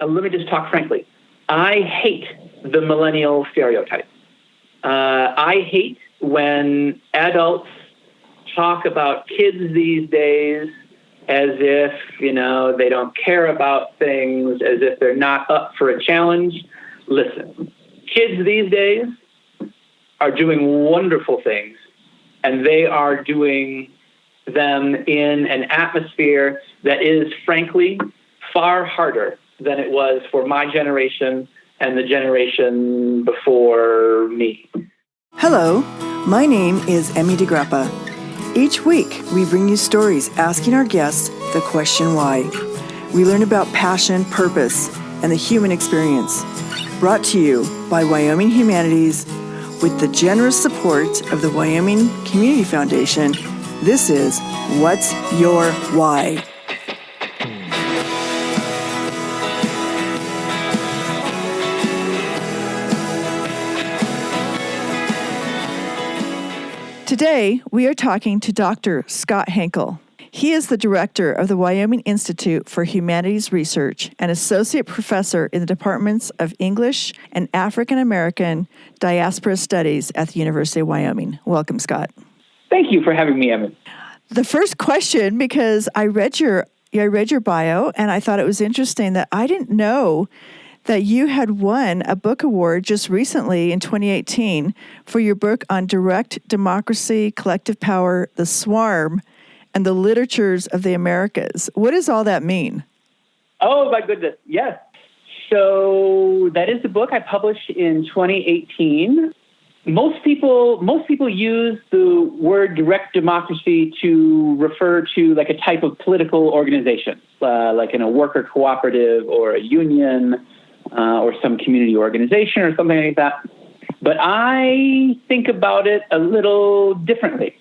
let me just talk frankly. I hate the millennial stereotype. I hate when adults talk about kids these days as if, they don't care about things, as if they're not up for a challenge. Listen, kids these days are doing wonderful things, and they are doing them in an atmosphere that is, frankly, far harder than it was for my generation and the generation before me. Hello, my name is Emmy DeGrappa. Each week, we bring you stories asking our guests the question why. We learn about passion, purpose, and the human experience. Brought to you by Wyoming Humanities with the generous support of the Wyoming Community Foundation. This is What's Your Why? Today, we are talking to Dr. Scott Henkel. He is the director of the Wyoming Institute for Humanities Research and associate professor in the departments of English and African American Diaspora Studies at the University of Wyoming. Welcome, Scott. Thank you for having me, Emma. The first question, because I read your bio and I thought it was interesting that I didn't know that you had won a book award just recently in 2018 for your book on direct democracy, collective power, the swarm, and the literatures of the Americas. What does all that mean? Oh, my goodness. Yes. So that is the book I published in 2018. Most people use the word direct democracy to refer to like a type of political organization, like in a worker cooperative or a union, or some community organization or something like that. But I think about it a little differently.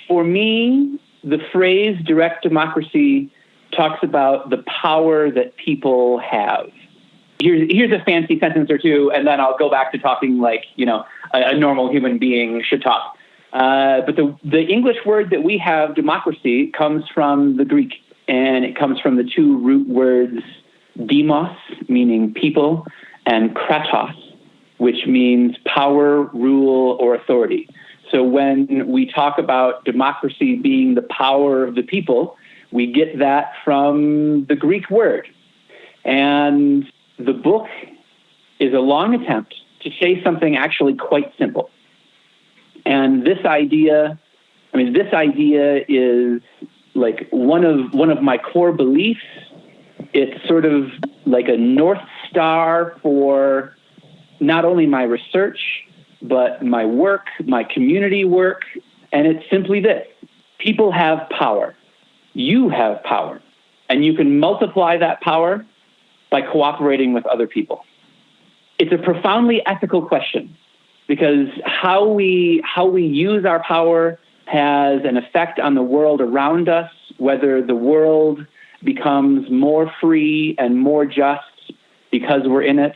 For me, the phrase direct democracy talks about the power that people have. Here's a fancy sentence or two, and then I'll go back to talking like, a normal human being should talk. But the English word that we have, democracy, comes from the Greek, and it comes from the two root words demos, meaning people, and kratos, which means power, rule, or authority. So when we talk about democracy being the power of the people, we get that from the Greek word. And the book is a long attempt to say something actually quite simple. And this idea is like one of my core beliefs. It's sort of like a North Star for not only my research, but my work, my community work. And it's simply this: people have power. You have power. And you can multiply that power by cooperating with other people. It's a profoundly ethical question because how we use our power has an effect on the world around us, whether the world becomes more free and more just because we're in it,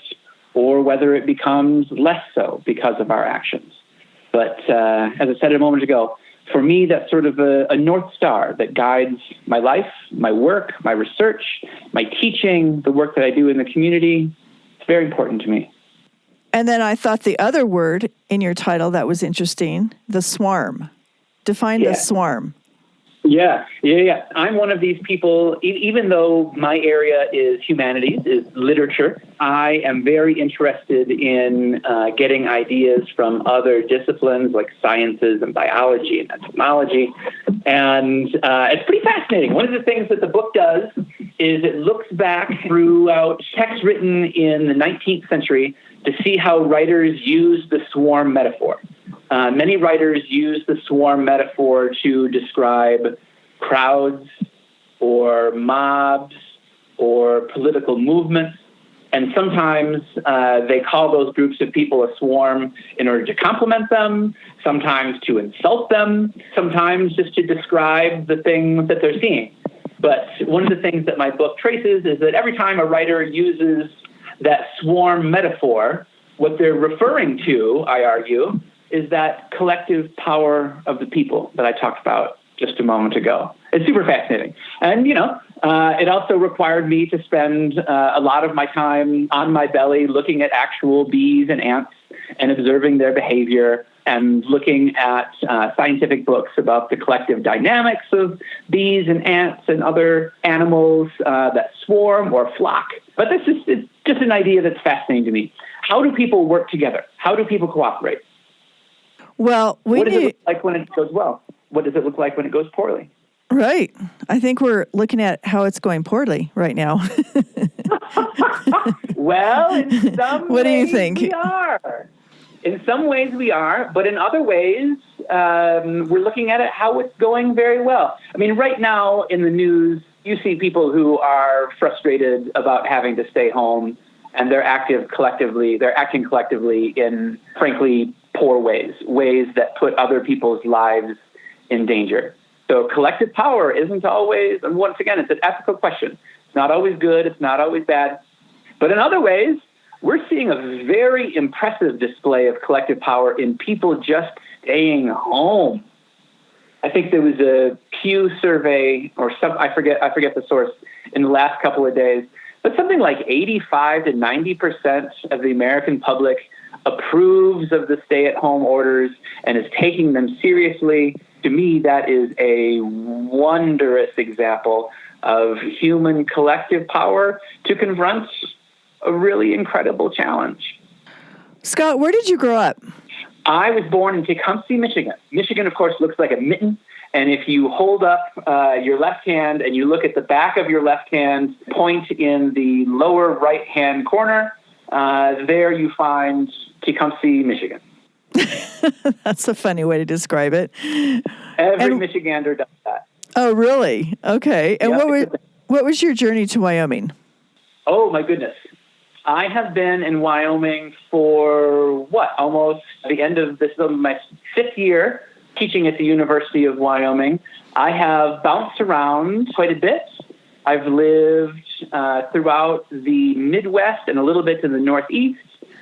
or whether it becomes less so because of our actions. But as I said a moment ago, for me, that's sort of a North Star that guides my life, my work, my research, my teaching, the work that I do in the community. It's very important to me. And then I thought the other word in your title that was interesting, the swarm. Define the swarm. Yeah. I'm one of these people, even though my area is humanities, is literature, I am very interested in getting ideas from other disciplines like sciences and biology and technology. And it's pretty fascinating. One of the things that the book does is it looks back throughout texts written in the 19th century to see how writers used the swarm metaphor. Many writers use the swarm metaphor to describe crowds or mobs or political movements. And sometimes they call those groups of people a swarm in order to compliment them, sometimes to insult them, sometimes just to describe the things that they're seeing. But one of the things that my book traces is that every time a writer uses that swarm metaphor, what they're referring to, I argue, is that collective power of the people that I talked about just a moment ago. It's super fascinating. And, It also required me to spend a lot of my time on my belly looking at actual bees and ants and observing their behavior and looking at scientific books about the collective dynamics of bees and ants and other animals that swarm or flock. But this is just an idea that's fascinating to me. How do people work together? How do people cooperate? Well, what does it look like when it goes well? What does it look like when it goes poorly? Right. I think we're looking at how it's going poorly right now. Well, in some what ways do you think? We are. In some ways we are, but in other ways, we're looking at it how it's going very well. I mean, right now in the news, you see people who are frustrated about having to stay home, and they're acting collectively in, frankly, poor ways that put other people's lives in danger. So collective power isn't always, and once again, it's an ethical question. It's not always good. It's not always bad. But in other ways, we're seeing a very impressive display of collective power in people just staying home. I think there was a Pew survey or some, I forget the source, in the last couple of days, but something like 85 to 90% of the American public approves of the stay-at-home orders and is taking them seriously. To me, that is a wondrous example of human collective power to confront a really incredible challenge. Scott, where did you grow up? I was born in Tecumseh, Michigan. Michigan, of course, looks like a mitten. And if you hold up your left hand and you look at the back of your left hand, point in the lower right-hand corner, there you find Tecumseh, Michigan. That's a funny way to describe it. Every Michigander does that. Oh, really? Okay. And what was your journey to Wyoming? Oh, my goodness. I have been in Wyoming for, almost the end of this, my 5th year teaching at the University of Wyoming. I have bounced around quite a bit. I've lived throughout the Midwest and a little bit in the Northeast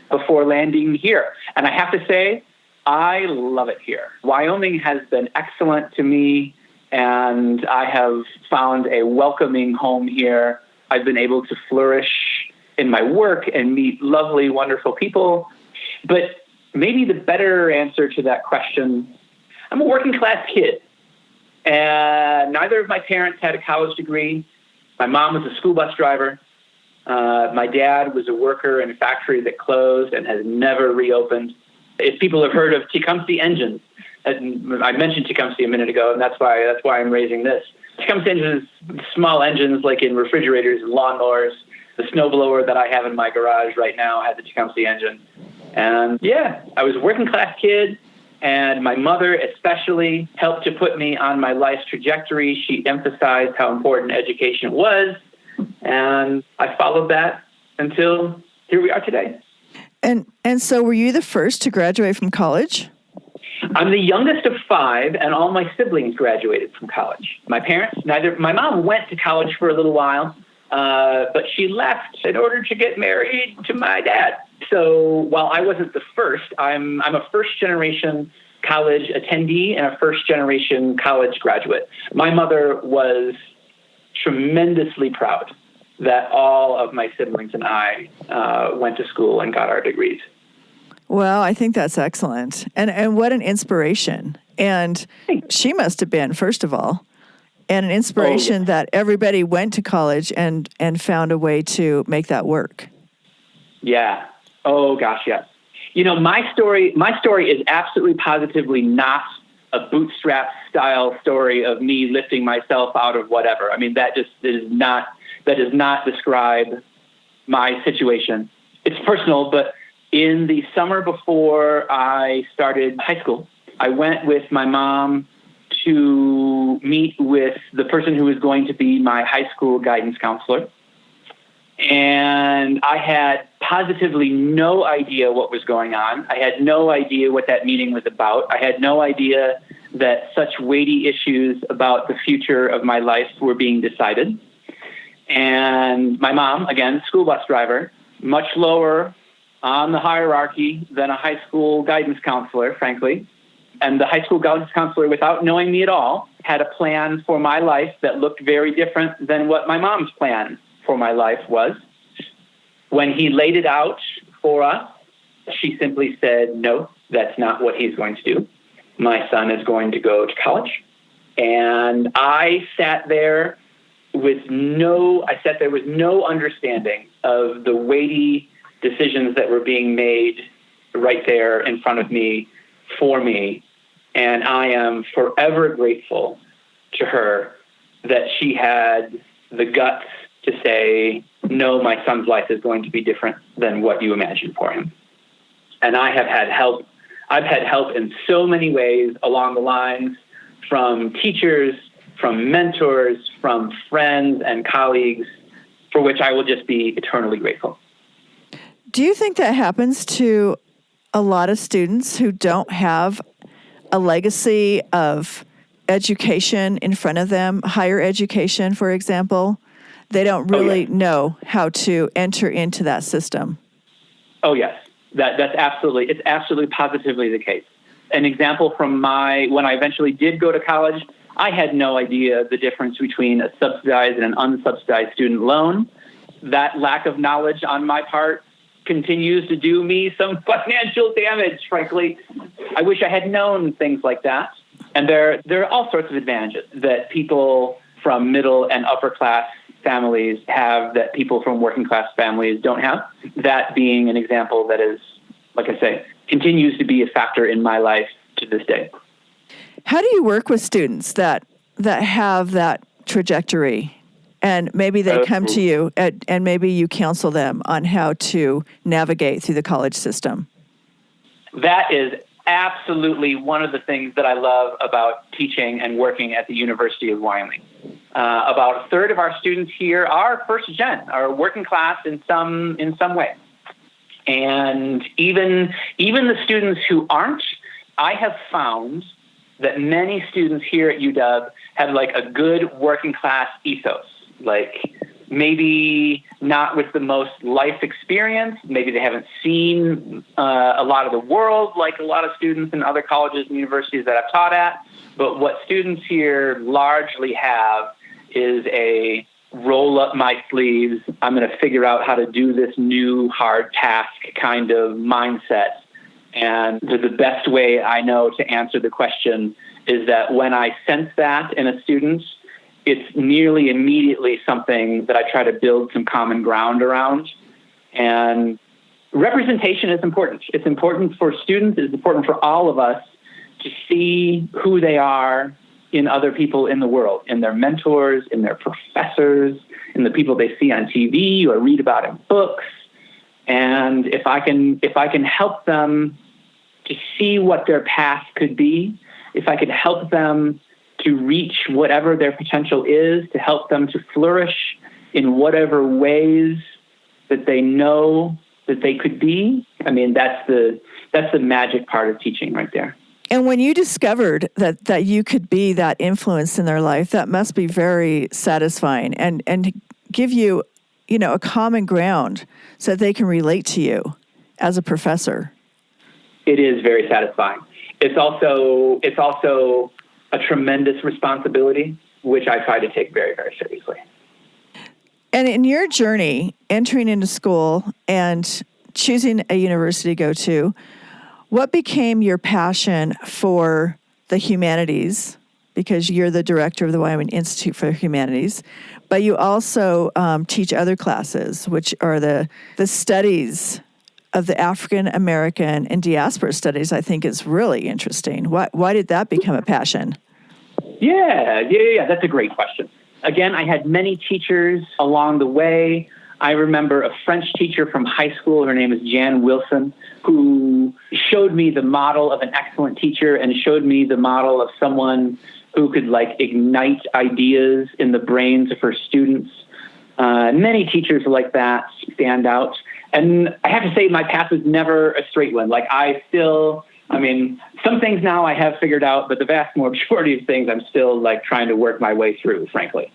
before landing here. And I have to say, I love it here. Wyoming has been excellent to me, and I have found a welcoming home here. I've been able to flourish in my work and meet lovely, wonderful people. But maybe the better answer to that question, I'm a working class kid. And neither of my parents had a college degree. My mom was a school bus driver. My dad was a worker in a factory that closed and has never reopened. If people have heard of Tecumseh engines, I mentioned Tecumseh a minute ago, and that's why I'm raising this. Tecumseh engines, small engines like in refrigerators and lawnmowers. The snowblower that I have in my garage right now has a Tecumseh engine. And yeah, I was a working class kid, and my mother especially helped to put me on my life's trajectory. She emphasized how important education was, and I followed that until here we are today. And so were you the first to graduate from college? I'm the youngest of 5, and all my siblings graduated from college. My mom went to college for a little while, but she left in order to get married to my dad. So while I wasn't the first, I'm a first-generation college attendee and a first-generation college graduate. My mother was tremendously proud that all of my siblings and I went to school and got our degrees. Well, I think that's excellent. And what an inspiration. And she must have been, first of all, and an inspiration that everybody went to college and found a way to make that work. Yeah. Oh, gosh, yes. You know, my story is absolutely positively not a bootstrap style story of me lifting myself out of whatever. I mean, that does not describe my situation. It's personal, but in the summer before I started high school, I went with my mom to meet with the person who was going to be my high school guidance counselor. And I had positively no idea what was going on. I had no idea what that meeting was about. I had no idea that such weighty issues about the future of my life were being decided. And my mom, again, school bus driver, much lower on the hierarchy than a high school guidance counselor, frankly, And the high school guidance counselor, without knowing me at all, had a plan for my life that looked very different than what my mom's plan for my life was. When he laid it out for us, she simply said, no, that's not what he's going to do. My son is going to go to college. And I sat there with no understanding of the weighty decisions that were being made right there in front of me for me. And I am forever grateful to her that she had the guts to say, no, my son's life is going to be different than what you imagined for him. And I have had help. I've had help in so many ways along the lines, from teachers, from mentors, from friends and colleagues, for which I will just be eternally grateful. Do you think that happens to a lot of students who don't have a legacy of education in front of them, higher education, for example? They don't really know how to enter into that system. Oh, yes. It's absolutely positively the case. An example from when I eventually did go to college, I had no idea the difference between a subsidized and an unsubsidized student loan. That lack of knowledge on my part continues to do me some financial damage, frankly. I wish I had known things like that. And there are all sorts of advantages that people from middle and upper class families have that people from working class families don't have. That being an example that is, like I say, continues to be a factor in my life to this day. How do you work with students that have that trajectory? And maybe they come to you and maybe you counsel them on how to navigate through the college system. That is absolutely one of the things that I love about teaching and working at the University of Wyoming. About a third of our students here are first gen, are working class in some way. And even the students who aren't, I have found that many students here at UW have like a good working class ethos. Like maybe not with the most life experience. Maybe they haven't seen a lot of the world like a lot of students in other colleges and universities that I've taught at. But what students here largely have is a roll up my sleeves, I'm going to figure out how to do this new hard task kind of mindset. And the best way I know to answer the question is that when I sense that in a student, it's nearly immediately something that I try to build some common ground around. And representation is important. It's important for students. It's important for all of us to see who they are in other people in the world, in their mentors, in their professors, in the people they see on TV or read about in books. And if I can help them to see what their path could be, if I could help them to reach whatever their potential is, to help them to flourish in whatever ways that they know that they could be, I mean, that's the magic part of teaching right there. And when you discovered that you could be that influence in their life, that must be very satisfying and give you, a common ground so that they can relate to you as a professor. It is very satisfying. It's also a tremendous responsibility, which I try to take very, very seriously. And in your journey, entering into school and choosing a university to go to, what became your passion for the humanities? Because you're the director of the Wyoming Institute for Humanities, but you also teach other classes, which are the studies of the African American and diaspora studies. I think is really interesting. Why did that become a passion? Yeah. That's a great question. Again, I had many teachers along the way. I remember a French teacher from high school, her name is Jan Wilson, who showed me the model of an excellent teacher and showed me the model of someone who could ignite ideas in the brains of her students. Many teachers like that stand out. And I have to say my path was never a straight one. Some things now I have figured out, but the vast majority of things I'm still trying to work my way through, frankly.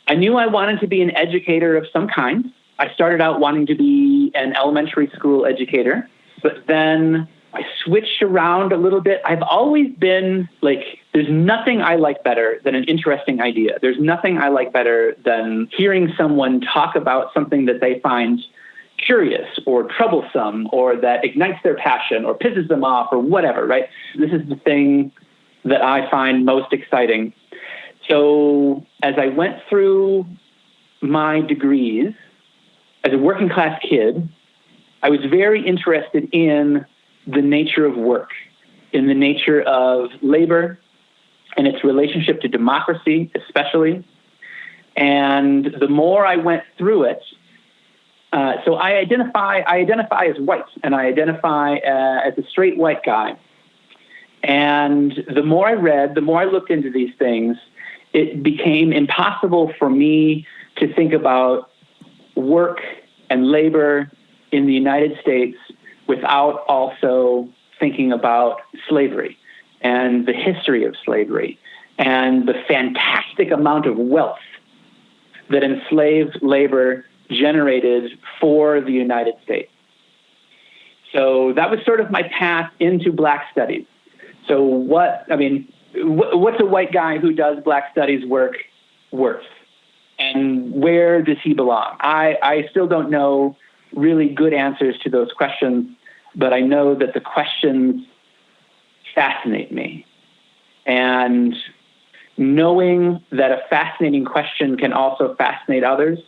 I knew I wanted to be an educator of some kind. I started out wanting to be an elementary school educator, but then I switched around a little bit. I've always been like, there's nothing I like better than an interesting idea. There's nothing I like better than hearing someone talk about something that they find curious or troublesome or that ignites their passion or pisses them off or whatever, right? This is the thing that I find most exciting. So as I went through my degrees as a working class kid, I was very interested in the nature of work, in the nature of labor and its relationship to democracy, especially. And the more I went through it, so I identify as white, and I identify as a straight white guy. And the more I read, the more I looked into these things, it became impossible for me to think about work and labor in the United States without also thinking about slavery and the history of slavery and the fantastic amount of wealth that enslaved labor generated for the United States. So that was sort of my path into Black studies. So what's a white guy who does Black studies work worth? And where does he belong? I still don't know really good answers to those questions, but I know that the questions fascinate me. And knowing that a fascinating question can also fascinate others,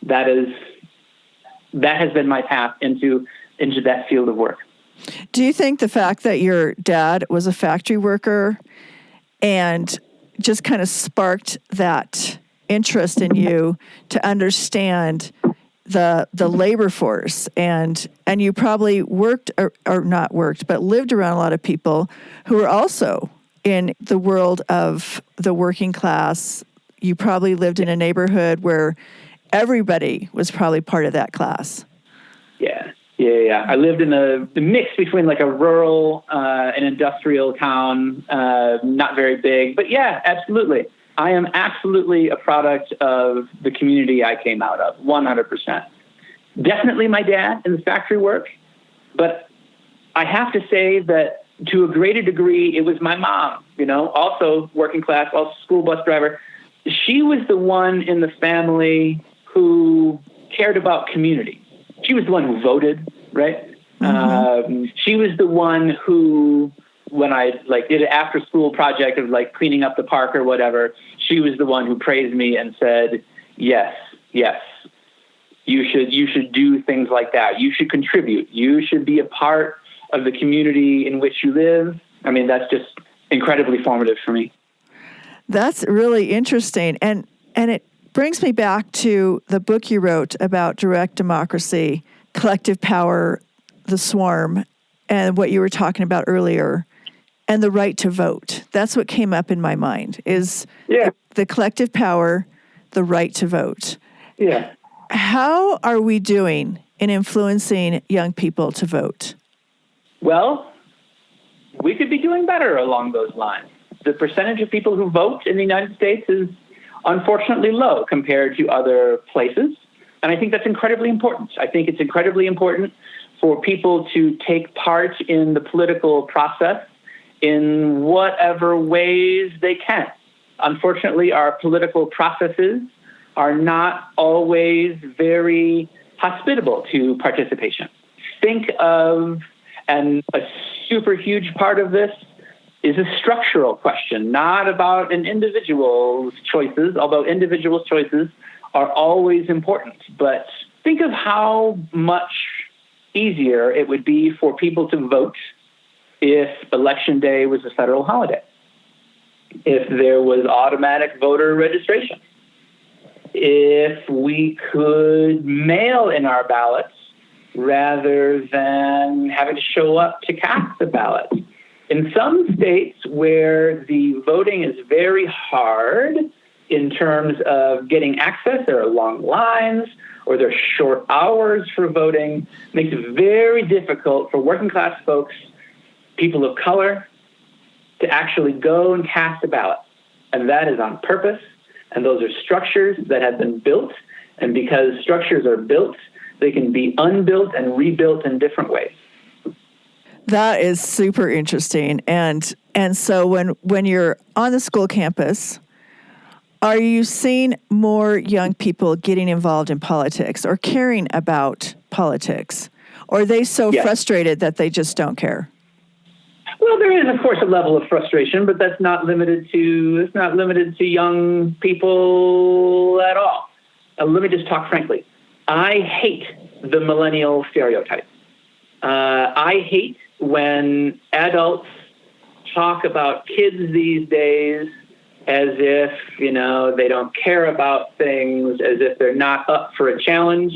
that has been my path into that field of work. Do you think the fact that your dad was a factory worker and just kind of sparked that interest in you to understand the labor force, and you probably worked or not worked, but lived around a lot of people who were also in the world of the working class? You probably lived in a neighborhood where everybody was probably part of that class. Yeah. I lived in the mix between like a rural and industrial town, not very big, but yeah, absolutely. I am absolutely a product of the community I came out of, 100%. Definitely my dad in the factory work, but I have to say that to a greater degree, it was my mom, also working class, also school bus driver. She was the one in the family who cared about community. She was the one who voted, right? Mm-hmm. She was the one who, when I did an after school project of cleaning up the park or whatever, she was the one who praised me and said, yes, you should do things like that. You should contribute. You should be a part of the community in which you live. I mean, that's just incredibly formative for me. That's really interesting. And it brings me back to the book you wrote about direct democracy, collective power, the swarm, and what you were talking about earlier, and the right to vote. That's what came up in my mind, is the collective power, the right to vote. Yeah. How are we doing in influencing young people to vote? Well, we could be doing better along those lines. The percentage of people who vote in the United States is unfortunately low compared to other places. And I think that's incredibly important. I think it's incredibly important for people to take part in the political process in whatever ways they can. Unfortunately, our political processes are not always very hospitable to participation. Think of, and a super huge part of this is a structural question, not about an individual's choices, although individuals' choices are always important. But think of how much easier it would be for people to vote if Election Day was a federal holiday, if there was automatic voter registration, if we could mail in our ballots rather than having to show up to cast the ballot. In some states where the voting is very hard in terms of getting access, there are long lines or there are short hours for voting, makes it very difficult for working class folks, people of color, to actually go and cast a ballot. And that is on purpose. And those are structures that have been built. And because structures are built, they can be unbuilt and rebuilt in different ways. That is super interesting. And so when you're on the school campus, are you seeing more young people getting involved in politics or caring about politics? Or are they so frustrated that they just don't care? Well, there is, of course, a level of frustration, but that's not limited to young people at all. Let me just talk frankly. I hate the millennial stereotype. I hate when adults talk about kids these days as if, they don't care about things, as if they're not up for a challenge.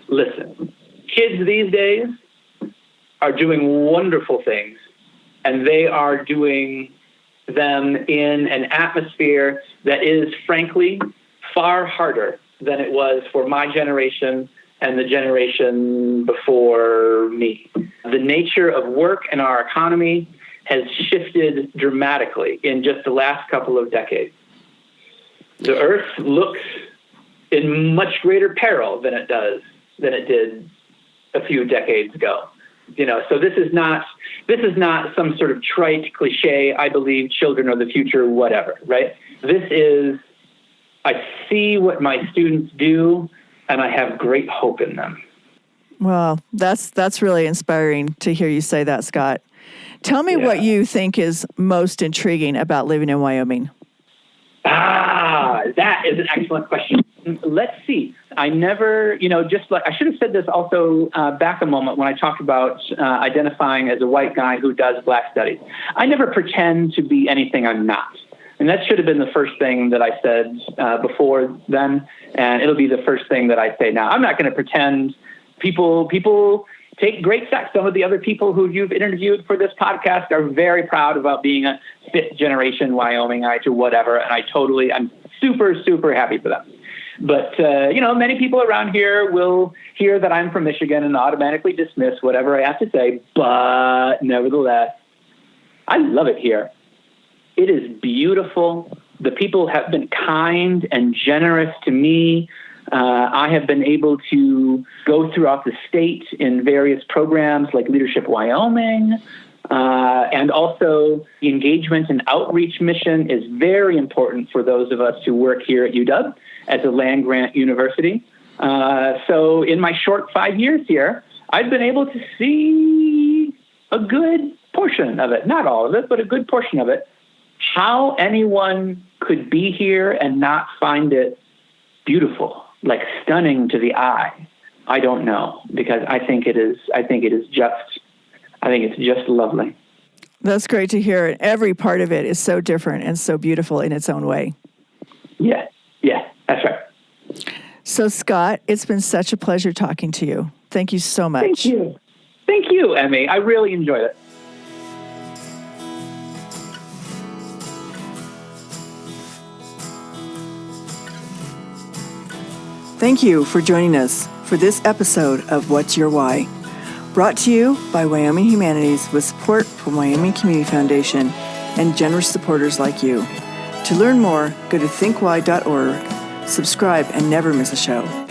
Listen, kids these days are doing wonderful things, and they are doing them in an atmosphere that is, frankly, far harder than it was for my generation and the generation before me. The nature of work in our economy has shifted dramatically in just the last couple of decades. The earth looks in much greater peril than it did a few decades ago. So this is not some sort of trite cliche, I believe children are the future, whatever, right? This is, I see what my students do, and I have great hope in them. Well, that's really inspiring to hear you say that, Scott. Tell me what you think is most intriguing about living in Wyoming. That is an excellent question. Let's see. I never, I should have said this also back a moment when I talked about identifying as a white guy who does Black studies. I never pretend to be anything I'm not. And that should have been the first thing that I said before then, and it'll be the first thing that I say now. I'm not going to pretend. People take great steps. Some of the other people who you've interviewed for this podcast are very proud about being a fifth generation Wyomingite or whatever, and I'm super, super happy for them. But, many people around here will hear that I'm from Michigan and automatically dismiss whatever I have to say. But nevertheless, I love it here. It is beautiful. The people have been kind and generous to me. I have been able to go throughout the state in various programs like Leadership Wyoming. And also the engagement and outreach mission is very important for those of us who work here at UW as a land-grant university. So in my short 5 years here, I've been able to see a good portion of it, not all of it, but a good portion of it. How anyone could be here and not find it beautiful, like stunning to the eye, I don't know, because I think it's just lovely. That's great to hear. Every part of it is so different and so beautiful in its own way. Yeah, that's right. So, Scott, it's been such a pleasure talking to you. Thank you so much. Thank you, Emmy. I really enjoyed it. Thank you for joining us for this episode of What's Your Why? Brought to you by Wyoming Humanities with support from Wyoming Community Foundation and generous supporters like you. To learn more, go to thinkwhy.org, subscribe, and never miss a show.